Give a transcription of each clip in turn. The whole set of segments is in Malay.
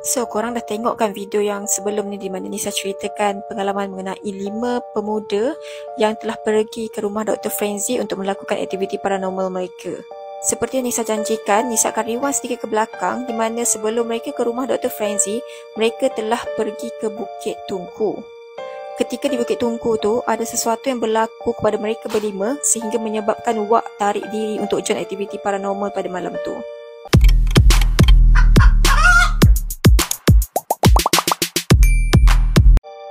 So, korang dah tengok kan video yang sebelum ni di mana Nisa ceritakan pengalaman mengenai 5 pemuda yang telah pergi ke rumah Dr. Frenzy untuk melakukan aktiviti paranormal mereka. Seperti yang Nisa janjikan, Nisa akan rewind sedikit ke belakang di mana sebelum mereka ke rumah Dr. Frenzy, mereka telah pergi ke Bukit Tungku. Ketika di Bukit Tungku tu, ada sesuatu yang berlaku kepada mereka berlima sehingga menyebabkan Wak tarik diri untuk join aktiviti paranormal pada malam tu.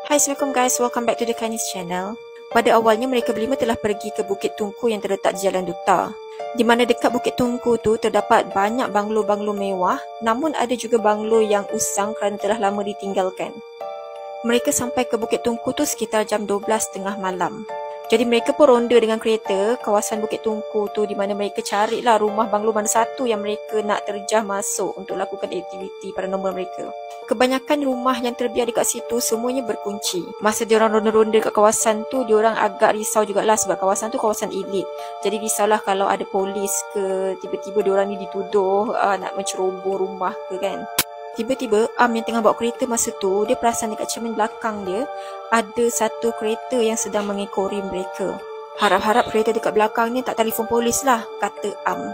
Hai, Assalamualaikum guys, welcome back to the Kainis channel. Pada awalnya mereka berlima telah pergi ke Bukit Tungku yang terletak di Jalan Duta. Di mana dekat Bukit Tungku tu terdapat banyak banglo-banglo mewah, namun ada juga banglo yang usang kerana telah lama ditinggalkan. Mereka sampai ke Bukit Tungku tu sekitar jam 12.30 malam. Jadi mereka pun ronda dengan kereta kawasan Bukit Tungku tu di mana mereka carilah rumah banglo mana satu yang mereka nak terjah masuk untuk lakukan aktiviti paranormal mereka. Kebanyakan rumah yang terbiar dekat situ semuanya berkunci. Masa diorang ronda-ronda kat kawasan tu, diorang agak risau jugalah sebab kawasan tu kawasan elit. Jadi risaulah kalau ada polis ke tiba-tiba diorang ni dituduh nak mencerobong rumah ke kan. Tiba-tiba Am yang tengah bawa kereta masa tu, dia perasan dekat cermin belakang dia ada satu kereta yang sedang mengekori mereka. Harap-harap kereta dekat belakang ni tak telefon polis lah, kata Am.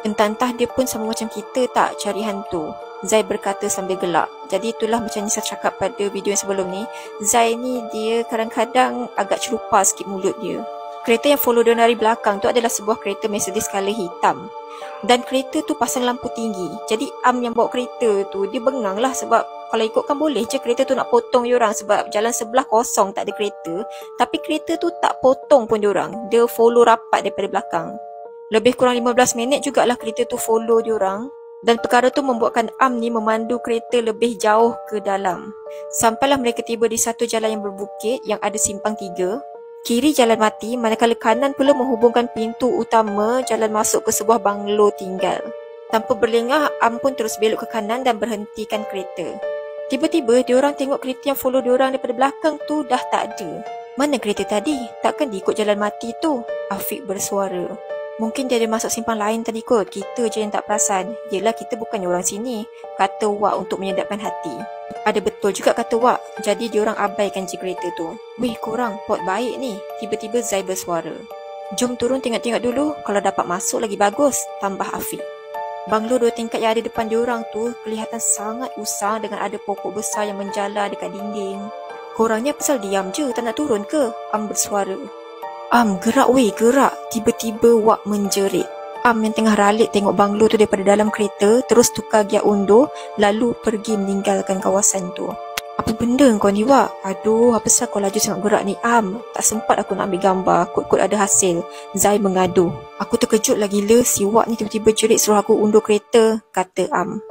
Entah-entah dia pun sama macam kita tak cari hantu, Zai berkata sambil gelak. Jadi itulah macam Nisa cakap pada video yang sebelum ni, Zai ni dia kadang-kadang agak celupa sikit mulut dia. Kereta yang follow dia dari belakang tu adalah sebuah kereta Mercedes colour hitam. Dan kereta tu pasang lampu tinggi. Jadi Am yang bawa kereta tu, dia bengang lah sebab kalau ikutkan boleh je kereta tu nak potong diorang sebab jalan sebelah kosong tak ada kereta. Tapi kereta tu tak potong pun diorang. Dia follow rapat daripada belakang. Lebih kurang 15 minit jugalah kereta tu follow diorang. Dan perkara tu membuatkan Am ni memandu kereta lebih jauh ke dalam. Sampailah mereka tiba di satu jalan yang berbukit yang ada simpang 3. Kiri jalan mati, manakala kanan pula menghubungkan pintu utama jalan masuk ke sebuah banglo tinggal. Tanpa berlengah, Am pun terus belok ke kanan dan berhentikan kereta. Tiba-tiba, diorang tengok kereta yang follow diorang daripada belakang tu dah tak ada. Mana kereta tadi? Takkan diikut jalan mati tu? Afiq bersuara. Mungkin dia ada masuk simpang lain tadi kot, kita je yang tak perasan. Yelah, kita bukannya orang sini, kata Wak untuk menyedapkan hati. Ada betul juga kata Wak, jadi diorang abaikan je kereta tu. Weh korang, pot baik ni, tiba-tiba Zai bersuara. Jom turun tengok-tengok dulu, kalau dapat masuk lagi bagus, tambah Afiq. Banglo 2 tingkat yang ada depan diorang tu kelihatan sangat usang dengan ada pokok besar yang menjala dekat dinding. Korangnya pasal diam je, tak nak turun ke? Am bersuara. Am, gerak weh, gerak. Tiba-tiba Wak menjerit. Am yang tengah ralik tengok banglo tu daripada dalam kereta, terus tukar giat undur, lalu pergi meninggalkan kawasan tu. Apa benda kau ni Wak? Aduh, apa sah kau laju sangat gerak ni Am? Tak sempat aku nak ambil gambar, kot-kot ada hasil. Zai mengadu. Aku terkejut lah gila, si Wak ni tiba-tiba jerit suruh aku undur kereta, kata Am.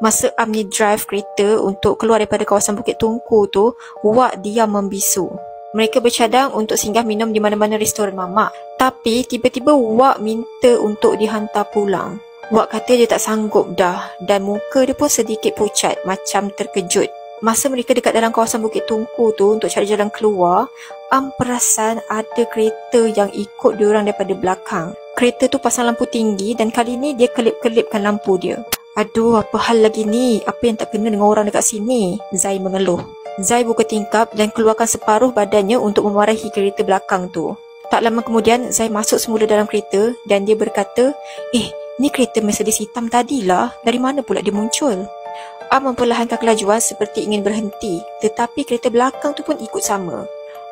Masa Am ni drive kereta untuk keluar daripada kawasan Bukit Tungku tu, Wak diam membisu. Mereka bercadang untuk singgah minum di mana-mana restoran mamak. Tapi tiba-tiba Wak minta untuk dihantar pulang. Wak kata dia tak sanggup dah dan muka dia pun sedikit pucat macam terkejut. Masa mereka dekat dalam kawasan Bukit Tungku tu untuk cari jalan keluar, Am perasan ada kereta yang ikut diorang daripada belakang. Kereta tu pasang lampu tinggi dan kali ni dia kelip-kelipkan lampu dia. Aduh, apa hal lagi ni? Apa yang tak kena dengan orang dekat sini? Zai mengeluh. Zai buka tingkap dan keluarkan separuh badannya untuk memarahi kereta belakang tu. Tak lama kemudian, Zai masuk semula dalam kereta dan dia berkata, ni kereta Mercedes hitam tadilah. Dari mana pula dia muncul? Am memperlahankan kelajuan seperti ingin berhenti, tetapi kereta belakang tu pun ikut sama.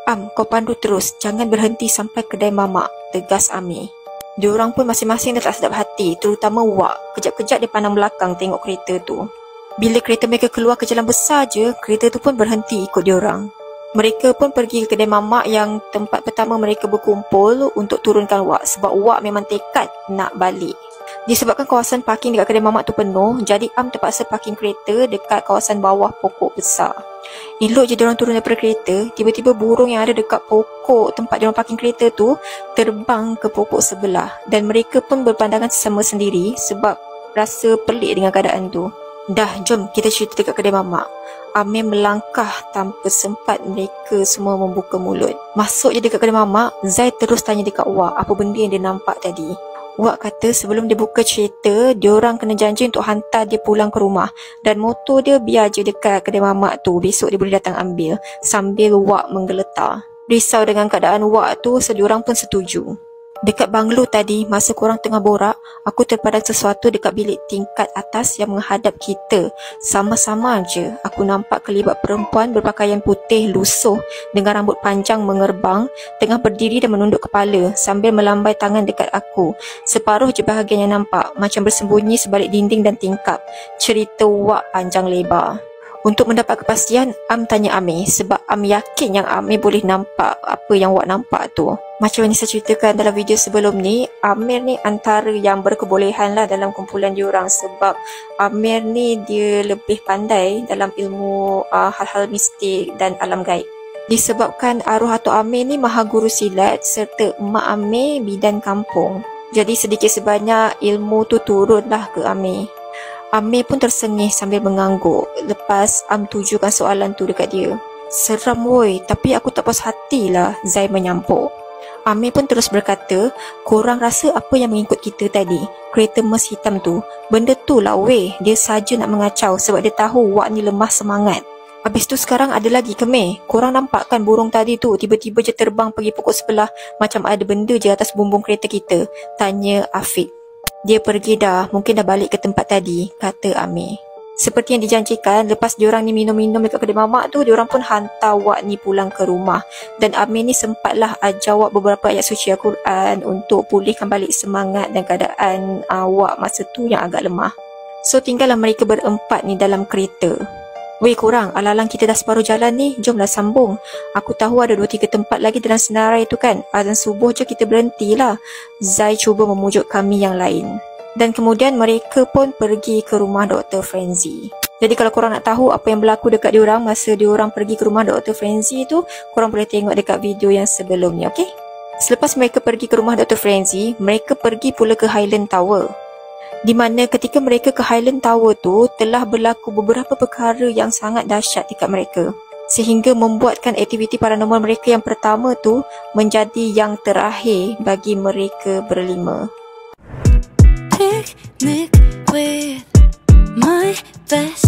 Am, kau pandu terus, jangan berhenti sampai kedai mamak, tegas Amir. Diorang pun masing-masing dah tak sedap hati, terutama Wak. Kejap-kejap dia pandang belakang tengok kereta tu. Bila kereta mereka keluar ke jalan besar je, kereta tu pun berhenti ikut diorang. Mereka pun pergi ke kedai mamak yang tempat pertama mereka berkumpul untuk turunkan Wak sebab Wak memang tekad nak balik. Disebabkan kawasan parking dekat kedai mamak tu penuh, jadi Am terpaksa parking kereta dekat kawasan bawah pokok besar. Elok je diorang turun daripada kereta, tiba-tiba burung yang ada dekat pokok tempat diorang parking kereta tu terbang ke pokok sebelah dan mereka pun berpandangan sesama sendiri sebab rasa pelik dengan keadaan tu. Dah, jom kita cerita dekat kedai mamak. Amir melangkah tanpa sempat mereka semua membuka mulut. Masuk je dekat kedai mamak, Zai terus tanya dekat Wak apa benda yang dia nampak tadi. Wak kata sebelum dia buka cerita, diorang kena janji untuk hantar dia pulang ke rumah. Dan motor dia biar je dekat kedai mamak tu, besok dia boleh datang ambil. Sambil Wak menggeletar. Risau dengan keadaan Wak tu, so diorang pun setuju. Dekat banglo tadi, masa korang tengah borak, aku terpandang sesuatu dekat bilik tingkat atas yang menghadap kita. Sama-sama je, aku nampak kelibat perempuan berpakaian putih lusuh dengan rambut panjang mengerbang, tengah berdiri dan menunduk kepala sambil melambai tangan dekat aku. Separuh je bahagian yang nampak, macam bersembunyi sebalik dinding dan tingkap. Cerita Wak panjang lebar. Untuk mendapat kepastian, Am tanya Amir sebab Am yakin yang Amir boleh nampak apa yang Wak nampak tu. Macam yang saya ceritakan dalam video sebelum ni, Amir ni antara yang berkebolehan lah dalam kumpulan diorang sebab Amir ni dia lebih pandai dalam ilmu hal-hal mistik dan alam gaib. Disebabkan arwah Atuk Amir ni maha guru silat serta emak Amir bidan kampung. Jadi sedikit sebanyak ilmu tu turunlah ke Amir. Amir pun tersengih sambil mengangguk lepas Am tujukan soalan tu dekat dia. Seram woi, tapi aku tak puas hatilah, Zai menyampuk. Amir pun terus berkata, korang rasa apa yang mengikut kita tadi? Kereta Merc hitam tu. Benda tu lah weh, dia saja nak mengacau sebab dia tahu Wak ni lemah semangat. Habis tu sekarang ada lagi kemeh. Korang nampak kan burung tadi tu tiba-tiba je terbang pergi pokok sebelah macam ada benda je atas bumbung kereta kita? Tanya Afiq. Dia pergi dah, mungkin dah balik ke tempat tadi, kata Amir. Seperti yang dijanjikan, lepas diorang ni minum-minum dekat kedai mamak tu, diorang pun hantar Wak ni pulang ke rumah. Dan Amir ni sempatlah ajar Wak beberapa ayat suci Al-Quran untuk pulihkan balik semangat dan keadaan Wak masa tu yang agak lemah. So tinggallah mereka berempat ni dalam kereta. Weh korang, alang-alang kita dah separuh jalan ni, jomlah sambung. Aku tahu ada 2-3 tempat lagi dalam senarai tu kan. Azan subuh je kita berhentilah. Zai cuba memujuk kami yang lain. Dan kemudian mereka pun pergi ke rumah Dr. Frenzy. Jadi kalau korang nak tahu apa yang berlaku dekat diorang masa diorang pergi ke rumah Dr. Frenzy tu, korang boleh tengok dekat video yang sebelum ni, okey? Selepas mereka pergi ke rumah Dr. Frenzy, mereka pergi pula ke Highland Tower. Di mana ketika mereka ke Highland Tower tu telah berlaku beberapa perkara yang sangat dahsyat dekat mereka sehingga membuatkan aktiviti paranormal mereka yang pertama tu menjadi yang terakhir bagi mereka berlima. Picnic with my best